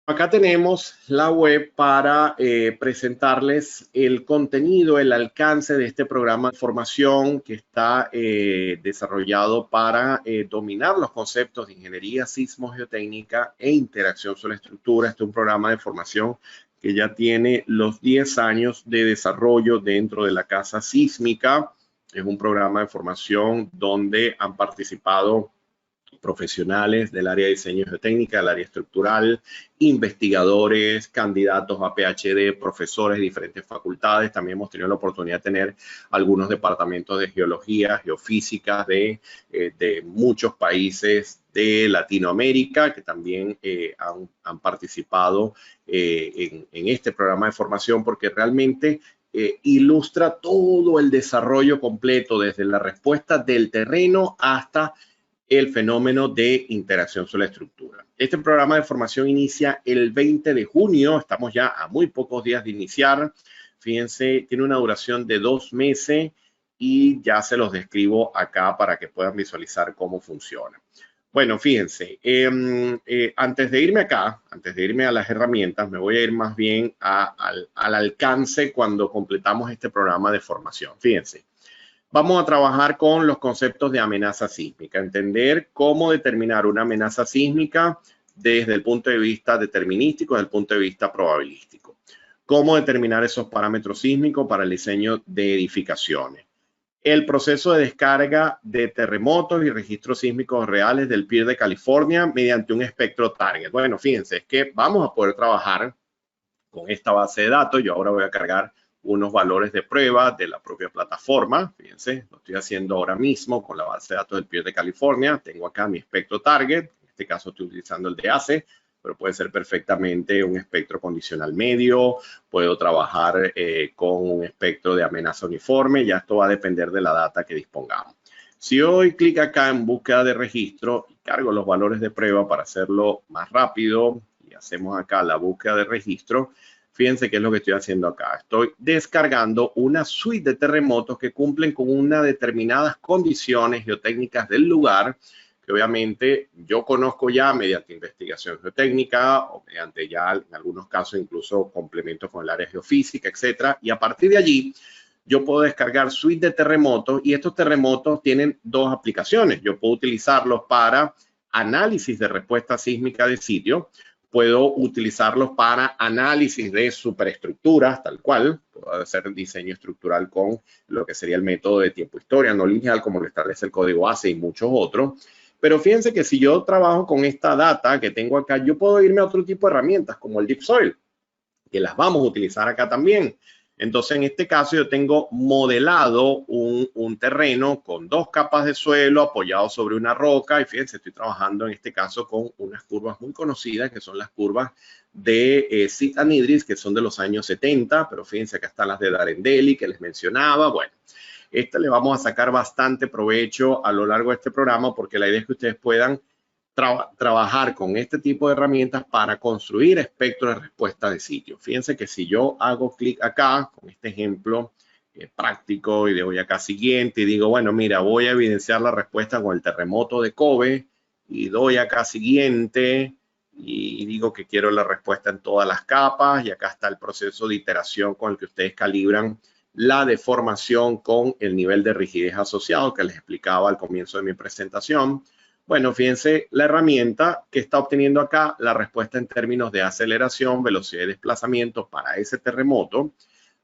Acá tenemos la web para presentarles el contenido, el alcance de este programa de formación que está desarrollado para dominar los conceptos de ingeniería sismo-geotécnica e interacción sobre estructura. Este es un programa de formación que ya tiene los 10 años de desarrollo dentro de la Casa Sísmica. Es un programa de formación donde han participado profesionales del área de diseño geotécnica, del área estructural, investigadores, candidatos a PhD, profesores de diferentes facultades. También hemos tenido la oportunidad de tener algunos departamentos de geología, geofísica de muchos países de Latinoamérica que también han participado en este programa de formación porque realmente ilustra todo el desarrollo completo desde la respuesta del terreno hasta el fenómeno de interacción sobre la estructura. Este programa de formación inicia el 20 de junio, estamos ya a muy pocos días de iniciar. Fíjense, tiene una duración de 2 meses y ya se los describo acá para que puedan visualizar cómo funciona. Bueno, fíjense, antes de irme acá, antes de irme a las herramientas, me voy a ir más bien al alcance cuando completamos este programa de formación. Fíjense. Vamos a trabajar con los conceptos de amenaza sísmica, entender cómo determinar una amenaza sísmica desde el punto de vista determinístico, desde el punto de vista probabilístico. Cómo determinar esos parámetros sísmicos para el diseño de edificaciones. El proceso de descarga de terremotos y registros sísmicos reales del PIR de California mediante un espectro target. Bueno, fíjense, es que vamos a poder trabajar con esta base de datos. Yo ahora voy a cargar unos valores de prueba de la propia plataforma. Fíjense, lo estoy haciendo ahora mismo con la base de datos del PIR de California. Tengo acá mi espectro target. En este caso estoy utilizando el de ACE, pero puede ser perfectamente un espectro condicional medio. Puedo trabajar con un espectro de amenaza uniforme. Ya esto va a depender de la data que dispongamos. Si yo doy clic acá en búsqueda de registro y cargo los valores de prueba para hacerlo más rápido y hacemos acá la búsqueda de registro, fíjense qué es lo que estoy haciendo acá. Estoy descargando una suite de terremotos que cumplen con unas determinadas condiciones geotécnicas del lugar, que obviamente yo conozco ya mediante investigación geotécnica o mediante ya en algunos casos incluso complementos con el área geofísica, etcétera. Y a partir de allí yo puedo descargar suite de terremotos y estos terremotos tienen dos aplicaciones. Yo puedo utilizarlos para análisis de respuesta sísmica de sitio. Puedo utilizarlos para análisis de superestructuras, tal cual. Puedo hacer diseño estructural con lo que sería el método de tiempo-historia no lineal, como lo establece el código ACE y muchos otros. Pero fíjense que si yo trabajo con esta data que tengo acá, yo puedo irme a otro tipo de herramientas como el Deep Soil, que las vamos a utilizar acá también. Entonces, en este caso, yo tengo modelado un terreno con 2 capas de suelo apoyado sobre una roca. Y fíjense, estoy trabajando en este caso con unas curvas muy conocidas, que son las curvas de Sit and Idris, que son de los años 70. Pero fíjense, acá están las de Darendeli, que les mencionaba. Bueno, esta le vamos a sacar bastante provecho a lo largo de este programa, porque la idea es que ustedes puedan trabajar con este tipo de herramientas para construir espectros de respuesta de sitio. Fíjense que si yo hago clic acá con este ejemplo práctico y le doy acá siguiente y digo, bueno, mira, voy a evidenciar la respuesta con el terremoto de Kobe y doy acá siguiente y digo que quiero la respuesta en todas las capas y acá está el proceso de iteración con el que ustedes calibran la deformación con el nivel de rigidez asociado que les explicaba al comienzo de mi presentación. Bueno, fíjense la herramienta que está obteniendo acá la respuesta en términos de aceleración, velocidad y desplazamiento para ese terremoto.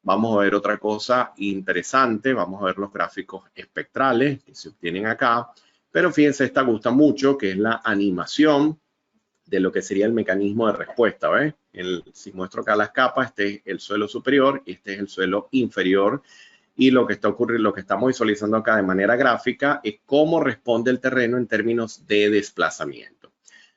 Vamos a ver otra cosa interesante. Vamos a ver los gráficos espectrales que se obtienen acá. Pero fíjense, esta gusta mucho, que es la animación de lo que sería el mecanismo de respuesta. ¿Ves? Si muestro acá las capas, este es el suelo superior y este es el suelo inferior. Y lo que está ocurriendo, lo que estamos visualizando acá de manera gráfica es cómo responde el terreno en términos de desplazamiento.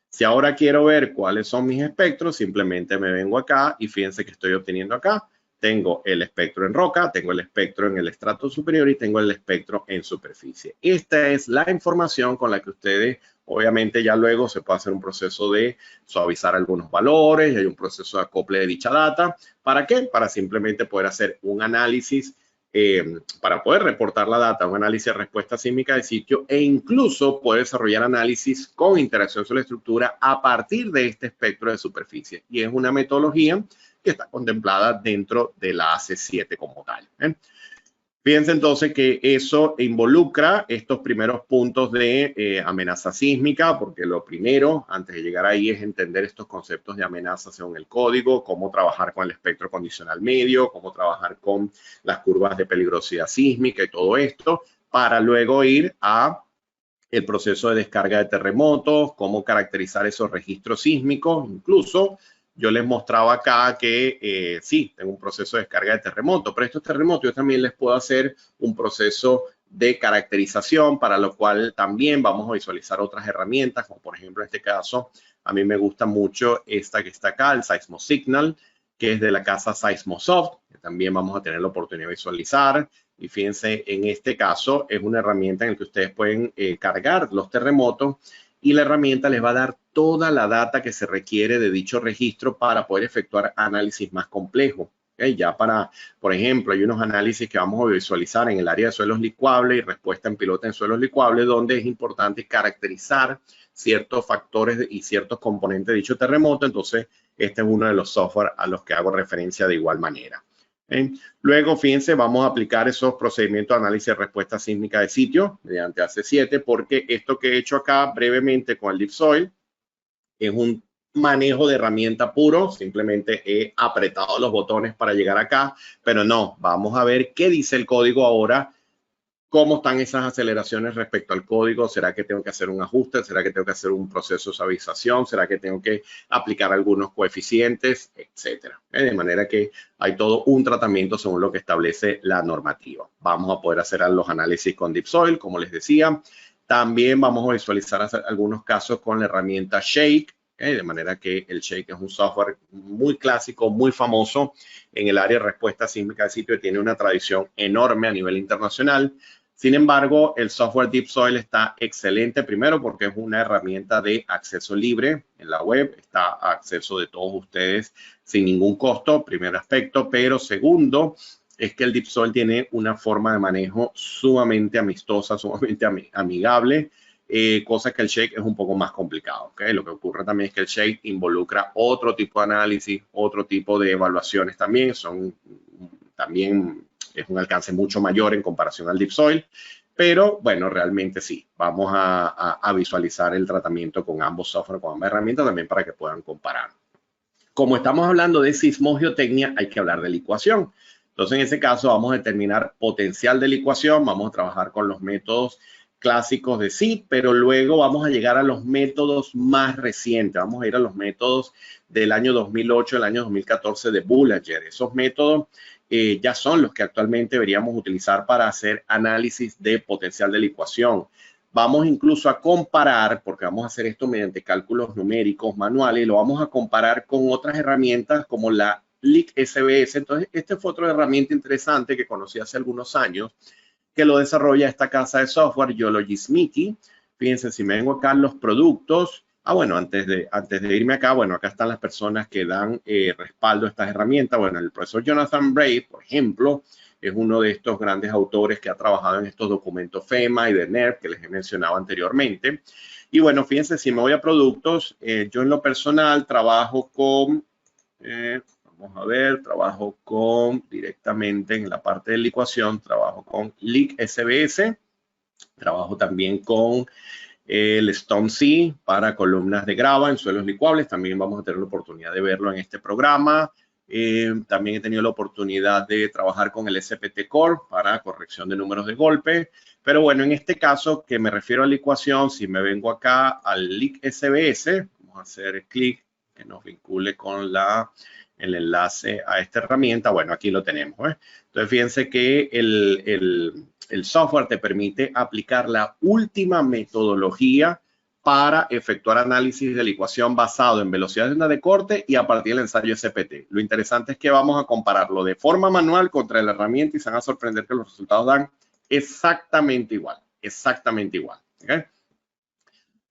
Si ahora quiero ver cuáles son mis espectros, simplemente me vengo acá y fíjense que estoy obteniendo acá. Tengo el espectro en roca, tengo el espectro en el estrato superior y tengo el espectro en superficie. Esta es la información con la que ustedes, obviamente ya luego se puede hacer un proceso de suavizar algunos valores y hay un proceso de acople de dicha data. ¿Para qué? Para simplemente poder hacer un análisis para poder reportar la data, un análisis de respuesta sísmica de sitio, e incluso puede desarrollar análisis con interacción sobre la estructura a partir de este espectro de superficie. Y es una metodología que está contemplada dentro de la AC7 como tal. Fíjense entonces que eso involucra estos primeros puntos de amenaza sísmica, porque lo primero, antes de llegar ahí, es entender estos conceptos de amenaza según el código, cómo trabajar con el espectro condicional medio, cómo trabajar con las curvas de peligrosidad sísmica y todo esto, para luego ir a el proceso de descarga de terremotos, cómo caracterizar esos registros sísmicos, incluso yo les mostraba acá que sí, tengo un proceso de descarga de terremoto, pero estos terremotos yo también les puedo hacer un proceso de caracterización, para lo cual también vamos a visualizar otras herramientas, como por ejemplo en este caso, a mí me gusta mucho esta que está acá, el Seismosignal, que es de la casa Seismosoft, que también vamos a tener la oportunidad de visualizar. Y fíjense, en este caso es una herramienta en la que ustedes pueden cargar los terremotos, y la herramienta les va a dar toda la data que se requiere de dicho registro para poder efectuar análisis más complejos. Ya para, por ejemplo, hay unos análisis que vamos a visualizar en el área de suelos licuables y respuesta en pilota en suelos licuables, donde es importante caracterizar ciertos factores y ciertos componentes de dicho terremoto. Entonces, este es uno de los software a los que hago referencia de igual manera. Luego, fíjense, vamos a aplicar esos procedimientos de análisis de respuesta sísmica de sitio mediante AC7, porque esto que he hecho acá brevemente con el DeepSoil es un manejo de herramienta puro. Simplemente he apretado los botones para llegar acá, pero no, vamos a ver qué dice el código ahora. ¿Cómo están esas aceleraciones respecto al código? ¿Será que tengo que hacer un ajuste? ¿Será que tengo que hacer un proceso de suavización? ¿Será que tengo que aplicar algunos coeficientes? Etcétera. De manera que hay todo un tratamiento según lo que establece la normativa. Vamos a poder hacer los análisis con DeepSoil, como les decía. También vamos a visualizar algunos casos con la herramienta Shake. De manera que el Shake es un software muy clásico, muy famoso en el área de respuesta sísmica de sitio, y tiene una tradición enorme a nivel internacional. Sin embargo, el software DeepSoil está excelente, primero porque es una herramienta de acceso libre en la web, está a acceso de todos ustedes sin ningún costo, primer aspecto, pero segundo, es que el DeepSoil tiene una forma de manejo sumamente amistosa, sumamente amigable, cosa que el Shake es un poco más complicado. ¿Okay? Lo que ocurre también es que el Shake involucra otro tipo de análisis, otro tipo de evaluaciones también, también es un alcance mucho mayor en comparación al DeepSoil, pero bueno, realmente sí, vamos a visualizar el tratamiento con ambos software, con ambas herramientas también para que puedan comparar. Como estamos hablando de sismogeotecnia, hay que hablar de licuación. Entonces, en ese caso, vamos a determinar potencial de licuación, vamos a trabajar con los métodos clásicos de SID, pero luego vamos a llegar a los métodos más recientes. Vamos a ir a los métodos del año 2008, el año 2014 de Boulanger. Esos métodos ya son los que actualmente deberíamos utilizar para hacer análisis de potencial de licuación. Vamos incluso a comparar, porque vamos a hacer esto mediante cálculos numéricos manuales, y lo vamos a comparar con otras herramientas como la LIC-SBS. Entonces, esta fue otra herramienta interesante que conocí hace algunos años, que lo desarrolla esta casa de software, Geologismiki. Fíjense, si me vengo acá en los productos, bueno, antes de irme acá, bueno, acá están las personas que dan respaldo a estas herramientas. Bueno, el profesor Jonathan Brave, por ejemplo, es uno de estos grandes autores que ha trabajado en estos documentos FEMA y de NERC que les he mencionado anteriormente. Y bueno, fíjense, si me voy a productos, yo en lo personal trabajo con, vamos a ver, trabajo con directamente en la parte de licuación, trabajo con LIC-SBS, trabajo también con el Stone Sea para columnas de grava en suelos licuables. También vamos a tener la oportunidad de verlo en este programa. También he tenido la oportunidad de trabajar con el SPT Core para corrección de números de golpe. Pero bueno, en este caso que me refiero a licuación, si me vengo acá al LIC-SBS, vamos a hacer clic que nos vincule con el enlace a esta herramienta. Bueno, aquí lo tenemos. Entonces, fíjense que el software te permite aplicar la última metodología para efectuar análisis de licuación basado en velocidad de onda de corte y a partir del ensayo SPT. Lo interesante es que vamos a compararlo de forma manual contra la herramienta y se van a sorprender que los resultados dan exactamente igual, exactamente igual. ¿Okay?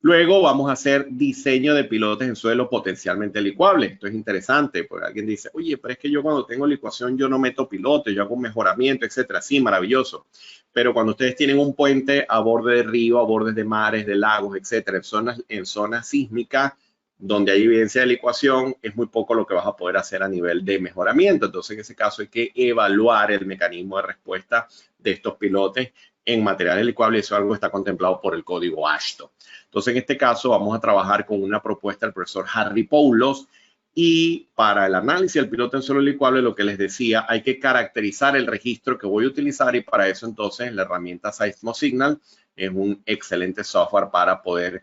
Luego vamos a hacer diseño de pilotes en suelo potencialmente licuables. Esto es interesante, porque alguien dice, oye, pero es que yo cuando tengo licuación yo no meto pilotes, yo hago un mejoramiento, etcétera. Sí, maravilloso. Pero cuando ustedes tienen un puente a borde de río, a bordes de mares, de lagos, etcétera, en zonas sísmicas donde hay evidencia de licuación, es muy poco lo que vas a poder hacer a nivel de mejoramiento. Entonces, en ese caso hay que evaluar el mecanismo de respuesta de estos pilotes en materiales licuables. Eso es algo que está contemplado por el código AASHTO. Entonces, en este caso, vamos a trabajar con una propuesta del profesor Harry Poulos. Y para el análisis del piloto en suelo licuable, lo que les decía, hay que caracterizar el registro que voy a utilizar, y para eso entonces la herramienta SeismoSignal es un excelente software para poder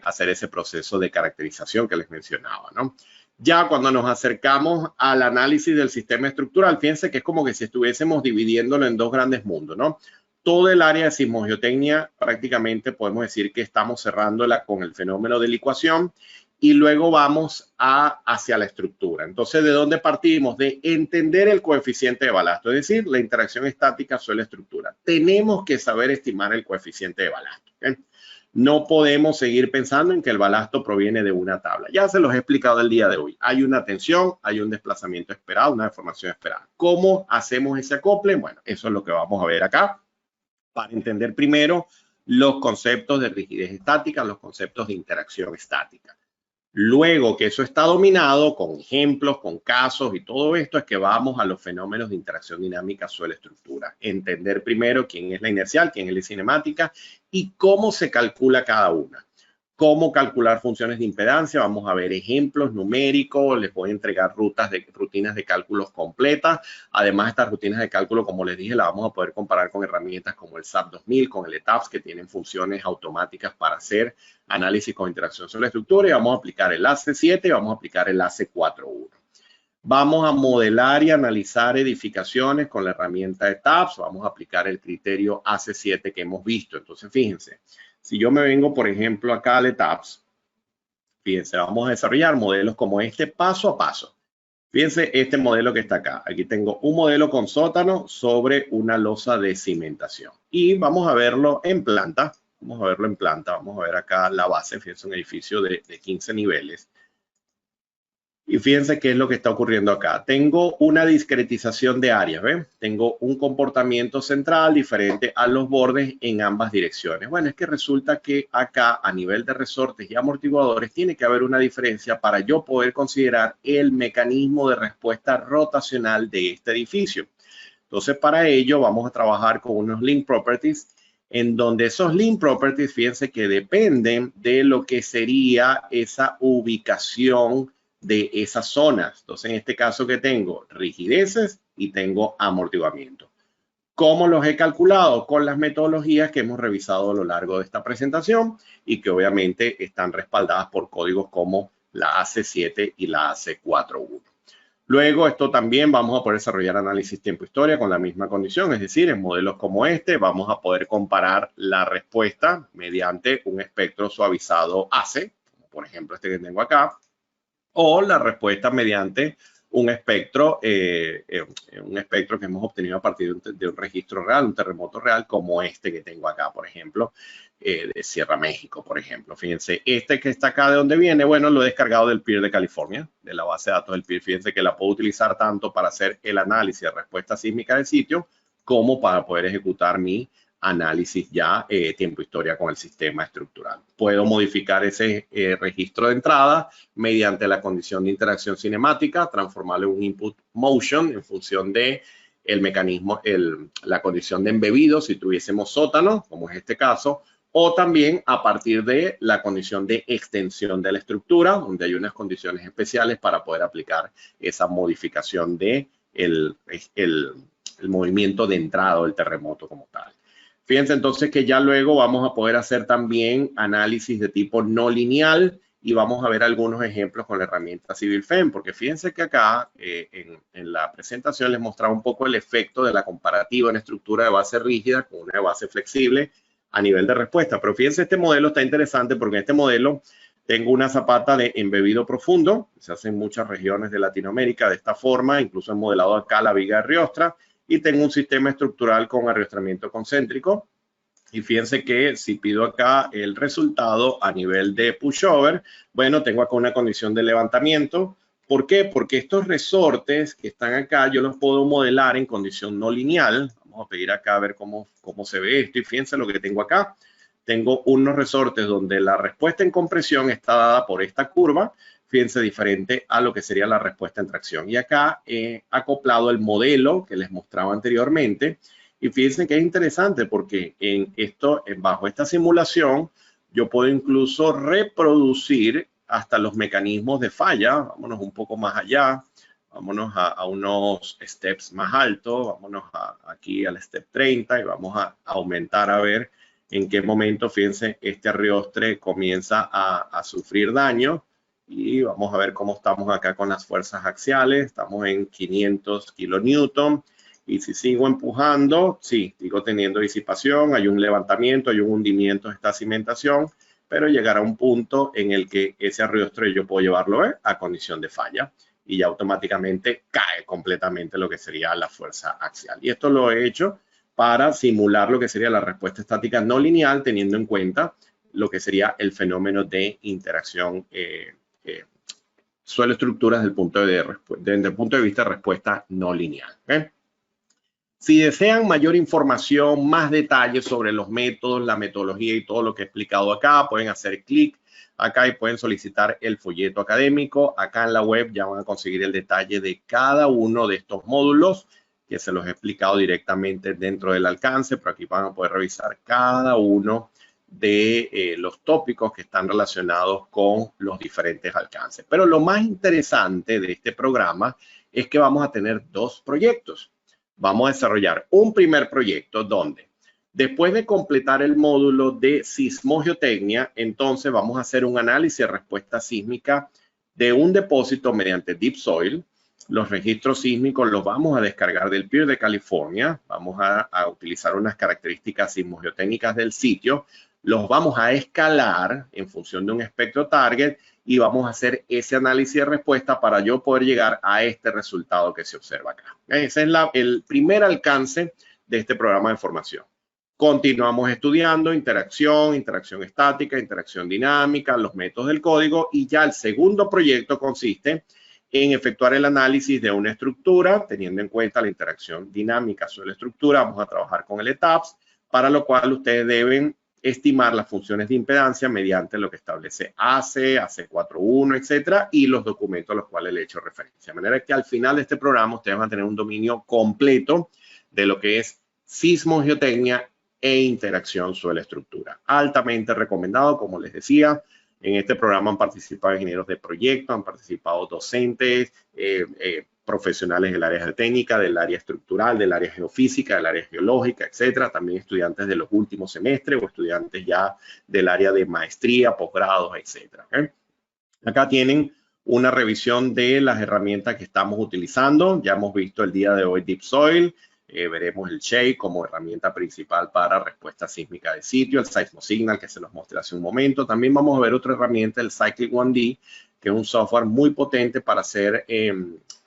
hacer ese proceso de caracterización que les mencionaba, ¿no? Ya cuando nos acercamos al análisis del sistema estructural, fíjense que es como que si estuviésemos dividiéndolo en dos grandes mundos, ¿no? Todo el área de sismogeotecnia prácticamente podemos decir que estamos cerrándola con el fenómeno de licuación, y luego vamos hacia la estructura. Entonces, ¿de dónde partimos? De entender el coeficiente de balasto, es decir, la interacción estática suelo-estructura. Tenemos que saber estimar el coeficiente de balasto, ¿okay? No podemos seguir pensando en que el balasto proviene de una tabla. Ya se los he explicado el día de hoy. Hay una tensión, hay un desplazamiento esperado, una deformación esperada. ¿Cómo hacemos ese acople? Bueno, eso es lo que vamos a ver acá, para entender primero los conceptos de rigidez estática, los conceptos de interacción estática. Luego que eso está dominado con ejemplos, con casos y todo esto, es que vamos a los fenómenos de interacción dinámica suelo-estructura. Entender primero quién es la inercial, quién es la cinemática y cómo se calcula cada una. Cómo calcular funciones de impedancia, vamos a ver ejemplos numéricos, les voy a entregar rutinas de cálculos completas. Además, estas rutinas de cálculo, como les dije, las vamos a poder comparar con herramientas como el SAP 2000, con el ETAPS, que tienen funciones automáticas para hacer análisis con interacción sobre la estructura, y vamos a aplicar el AC7 y vamos a aplicar el AC4.1. Vamos a modelar y analizar edificaciones con la herramienta ETAPS, vamos a aplicar el criterio AC7 que hemos visto. Entonces, fíjense. Si yo me vengo, por ejemplo, acá al ETAPS, fíjense, vamos a desarrollar modelos como este paso a paso. Fíjense este modelo que está acá. Aquí tengo un modelo con sótano sobre una losa de cimentación. Y vamos a verlo en planta. Vamos a verlo en planta. Vamos a ver acá la base. Fíjense, un edificio de 15 niveles. Y fíjense qué es lo que está ocurriendo acá. Tengo una discretización de áreas, ¿ven? Tengo un comportamiento central diferente a los bordes en ambas direcciones. Bueno, es que resulta que acá a nivel de resortes y amortiguadores tiene que haber una diferencia para yo poder considerar el mecanismo de respuesta rotacional de este edificio. Entonces, para ello vamos a trabajar con unos link properties, en donde esos link properties, fíjense que dependen de lo que sería esa ubicación de esas zonas. Entonces, en este caso que tengo rigideces y tengo amortiguamiento. ¿Cómo los he calculado? Con las metodologías que hemos revisado a lo largo de esta presentación y que obviamente están respaldadas por códigos como la AC7 y la AC4.1. Luego, esto también vamos a poder desarrollar análisis tiempo-historia con la misma condición, es decir, en modelos como este vamos a poder comparar la respuesta mediante un espectro suavizado AC, como por ejemplo este que tengo acá, o la respuesta mediante un espectro que hemos obtenido a partir de un registro real, un terremoto real, como este que tengo acá, por ejemplo, de Sierra México, por ejemplo. Fíjense, este que está acá, ¿de dónde viene? Bueno, lo he descargado del PIR de California, de la base de datos del PIR. Fíjense que la puedo utilizar tanto para hacer el análisis de respuesta sísmica del sitio, como para poder ejecutar mi análisis ya tiempo-historia con el sistema estructural. Puedo modificar ese registro de entrada mediante la condición de interacción cinemática, transformarle un input motion en función de el mecanismo, la condición de embebido si tuviésemos sótano, como es este caso, o también a partir de la condición de extensión de la estructura, donde hay unas condiciones especiales para poder aplicar esa modificación de el movimiento de entrada del terremoto como tal. Fíjense entonces que ya luego vamos a poder hacer también análisis de tipo no lineal y vamos a ver algunos ejemplos con la herramienta CivilFEM, porque fíjense que acá en la presentación les mostraba un poco el efecto de la comparativa en estructura de base rígida con una de base flexible a nivel de respuesta. Pero fíjense, este modelo está interesante porque en este modelo tengo una zapata de embebido profundo, se hace en muchas regiones de Latinoamérica de esta forma, incluso he modelado acá la viga de Riostra, y tengo un sistema estructural con arriostramiento concéntrico Y fíjense que si pido acá el resultado a nivel de pushover, bueno, tengo acá una condición de levantamiento. ¿Por qué? Porque estos resortes que están acá, yo los puedo modelar en condición no lineal. Vamos a pedir acá a ver cómo se ve esto. Y fíjense lo que tengo acá. Tengo unos resortes donde la respuesta en compresión está dada por esta curva. Fíjense, diferente a lo que sería la respuesta en tracción. Y acá he acoplado el modelo que les mostraba anteriormente. Y fíjense que es interesante porque bajo esta simulación, yo puedo incluso reproducir hasta los mecanismos de falla. Vámonos un poco más allá, vámonos a unos steps más altos, vámonos aquí al step 30 y vamos a aumentar a ver en qué momento, fíjense, este arreostre comienza a sufrir daño. Y vamos a ver cómo estamos acá con las fuerzas axiales. Estamos en 500 kilonewton. Y si sigo empujando, sí, sigo teniendo disipación, hay un levantamiento, hay un hundimiento de esta cimentación, pero llegará un punto en el que ese arreostre yo puedo llevarlo a condición de falla y ya automáticamente cae completamente lo que sería la fuerza axial. Y esto lo he hecho para simular lo que sería la respuesta estática no lineal, teniendo en cuenta lo que sería el fenómeno de interacción suelo-estructuras desde el punto de vista de respuesta no lineal. Si desean mayor información, más detalles sobre los métodos, la metodología y todo lo que he explicado acá, pueden hacer clic acá y pueden solicitar el folleto académico. Acá en la web ya van a conseguir el detalle de cada uno de estos módulos que se los he explicado directamente dentro del alcance, pero aquí van a poder revisar cada uno de los tópicos que están relacionados con los diferentes alcances. Pero lo más interesante de este programa es que vamos a tener dos proyectos. Vamos a desarrollar un primer proyecto donde después de completar el módulo de sismogeotecnia, entonces vamos a hacer un análisis de respuesta sísmica de un depósito mediante Deep Soil. Los registros sísmicos los vamos a descargar del Pier de California. Vamos a utilizar unas características sismogeotécnicas del sitio. Los vamos a escalar en función de un espectro target y vamos a hacer ese análisis de respuesta para yo poder llegar a este resultado que se observa acá. Ese es el primer alcance de este programa de formación. Continuamos estudiando interacción estática, interacción dinámica, los métodos del código, y ya el segundo proyecto consiste en efectuar el análisis de una estructura teniendo en cuenta la interacción dinámica sobre la estructura. Vamos a trabajar con el ETAPS, para lo cual ustedes deben estimar las funciones de impedancia mediante lo que establece ACE, AC41, etcétera, y los documentos a los cuales le he hecho referencia. De manera que al final de este programa ustedes van a tener un dominio completo de lo que es sismogeotecnia e interacción suelo-estructura. Altamente recomendado, como les decía. En este programa han participado ingenieros de proyecto, han participado docentes, profesionales del área geotécnica, del área estructural, del área geofísica, del área geológica, etcétera. También estudiantes de los últimos semestres o estudiantes ya del área de maestría, posgrados, etcétera. Acá tienen una revisión de las herramientas que estamos utilizando. Ya hemos visto el día de hoy Deep Soil. Veremos el Shake como herramienta principal para respuesta sísmica de sitio, el Seismosignal que se los mostré hace un momento. También vamos a ver otra herramienta, el Cyclic 1D, que es un software muy potente para hacer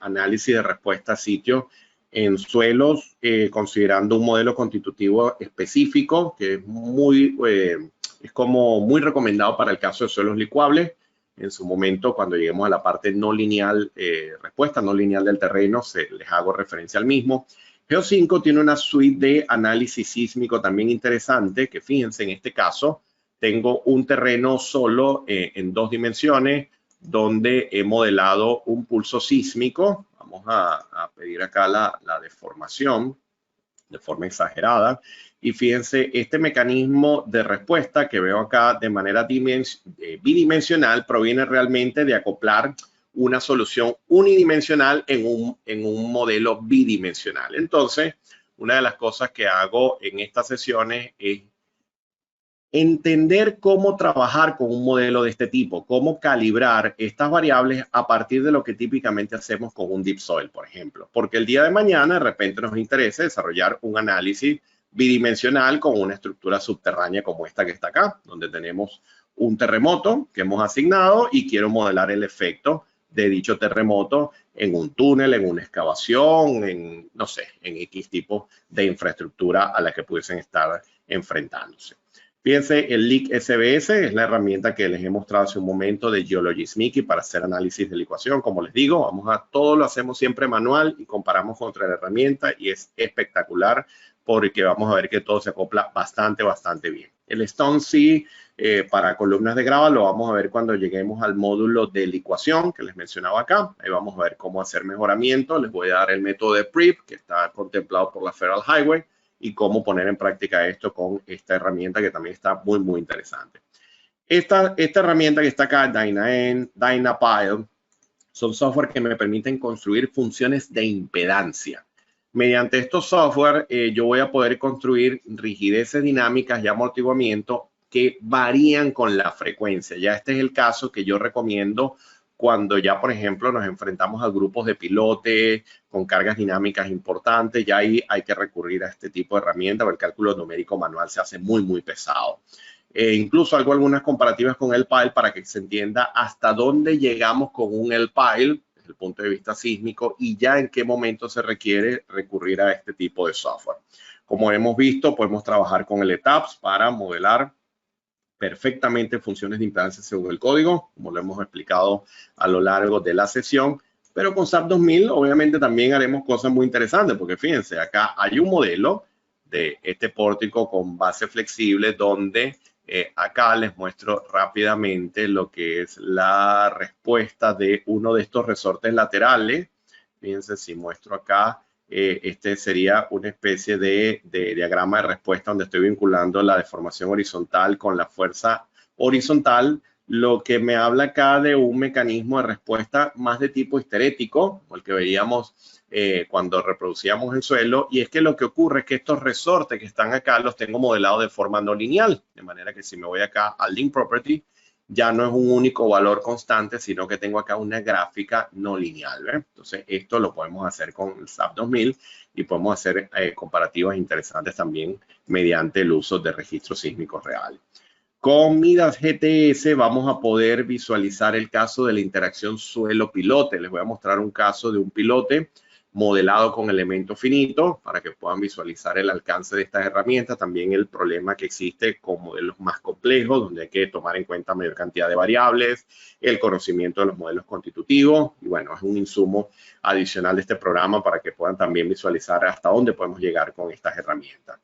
análisis de respuesta a sitio en suelos, considerando un modelo constitutivo específico que es muy recomendado para el caso de suelos licuables. En su momento, cuando lleguemos a la parte no lineal, respuesta no lineal del terreno, les hago referencia al mismo. Geo5 tiene una suite de análisis sísmico también interesante, que fíjense, en este caso tengo un terreno solo en 2 dimensiones, donde he modelado un pulso sísmico. Vamos a pedir acá la deformación de forma exagerada. Y fíjense, este mecanismo de respuesta que veo acá de manera bidimensional proviene realmente de acoplar una solución unidimensional en un modelo bidimensional. Entonces, una de las cosas que hago en estas sesiones es entender cómo trabajar con un modelo de este tipo, cómo calibrar estas variables a partir de lo que típicamente hacemos con un Deep Soil, por ejemplo. Porque el día de mañana, de repente, nos interesa desarrollar un análisis bidimensional con una estructura subterránea como esta que está acá, donde tenemos un terremoto que hemos asignado y quiero modelar el efecto de dicho terremoto en un túnel, en una excavación, en, no sé, en X tipo de infraestructura a la que pudiesen estar enfrentándose. Fíjense, el Leak SBS es la herramienta que les he mostrado hace un momento de GeologySmicky para hacer análisis de licuación. Como les digo, todo lo hacemos siempre manual y comparamos contra la herramienta y es espectacular porque vamos a ver que todo se acopla bastante bien. El Stonesea para columnas de grava lo vamos a ver cuando lleguemos al módulo de licuación que les mencionaba acá. Ahí vamos a ver cómo hacer mejoramiento. Les voy a dar el método de PRIP que está contemplado por la Federal Highway y cómo poner en práctica esto con esta herramienta que también está muy interesante. Esta herramienta que está acá, Dynapile, son software que me permiten construir funciones de impedancia. Mediante estos software, yo voy a poder construir rigideces dinámicas y amortiguamiento que varían con la frecuencia. Ya este es el caso que yo recomiendo cuando ya, por ejemplo, nos enfrentamos a grupos de pilotes con cargas dinámicas importantes. Ya ahí hay que recurrir a este tipo de herramientas, porque el cálculo numérico manual se hace muy pesado. Incluso hago algunas comparativas con el pile para que se entienda hasta dónde llegamos con un pile desde el punto de vista sísmico y ya en qué momento se requiere recurrir a este tipo de software. Como hemos visto, podemos trabajar con el ETAPS para modelar perfectamente funciones de impedancia según el código, como lo hemos explicado a lo largo de la sesión. Pero con SAP 2000 obviamente también haremos cosas muy interesantes, porque fíjense, acá hay un modelo de este pórtico con base flexible donde acá les muestro rápidamente lo que es la respuesta de uno de estos resortes laterales. Fíjense, si muestro acá, este sería una especie de diagrama de respuesta donde estoy vinculando la deformación horizontal con la fuerza horizontal, lo que me habla acá de un mecanismo de respuesta más de tipo histerético, como el que veíamos cuando reproducíamos el suelo, y es que lo que ocurre es que estos resortes que están acá los tengo modelados de forma no lineal, de manera que si me voy acá al Link Property, ya no es un único valor constante, sino que tengo acá una gráfica no lineal, ¿ve? Entonces, esto lo podemos hacer con el SAP 2000 y podemos hacer comparativas interesantes también mediante el uso de registros sísmicos reales. Con Midas GTS vamos a poder visualizar el caso de la interacción suelo-pilote. Les voy a mostrar un caso de un pilote modelado con elemento finito para que puedan visualizar el alcance de estas herramientas. También el problema que existe con modelos más complejos, donde hay que tomar en cuenta mayor cantidad de variables, el conocimiento de los modelos constitutivos. Y bueno, es un insumo adicional de este programa para que puedan también visualizar hasta dónde podemos llegar con estas herramientas.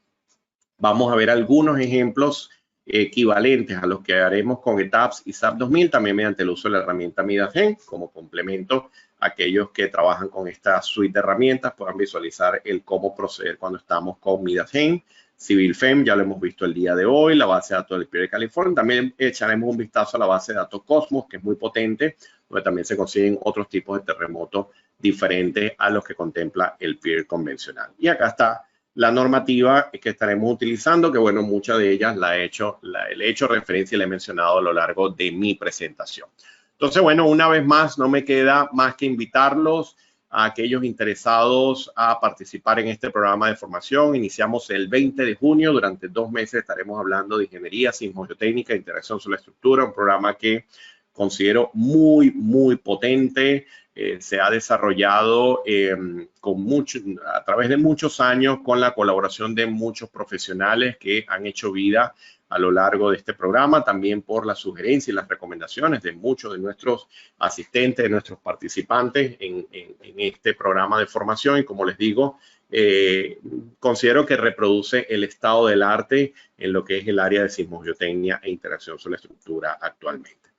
Vamos a ver algunos ejemplos equivalentes a los que haremos con ETAPS y SAP 2000, también mediante el uso de la herramienta MidasGen como complemento. Aquellos que trabajan con esta suite de herramientas puedan visualizar el cómo proceder cuando estamos con MidasGen. CivilFEM ya lo hemos visto el día de hoy, la base de datos del PIR de California. También echaremos un vistazo a la base de datos Cosmos, que es muy potente, donde también se consiguen otros tipos de terremotos diferentes a los que contempla el PIR convencional. Y acá está la normativa que estaremos utilizando, que bueno, muchas de ellas le he hecho referencia y la he mencionado a lo largo de mi presentación. Entonces, bueno, una vez más, no me queda más que invitarlos a aquellos interesados a participar en este programa de formación. Iniciamos el 20 de junio. Durante 2 meses estaremos hablando de ingeniería sismogeotécnica, interacción sobre la estructura, un programa que considero muy potente. Se ha desarrollado a través de muchos años con la colaboración de muchos profesionales que han hecho vida a lo largo de este programa, también por las sugerencias y las recomendaciones de muchos de nuestros asistentes, de nuestros participantes en este programa de formación. Y como les digo, considero que reproduce el estado del arte en lo que es el área de sismogeotecnia e interacción sobre la estructura actualmente.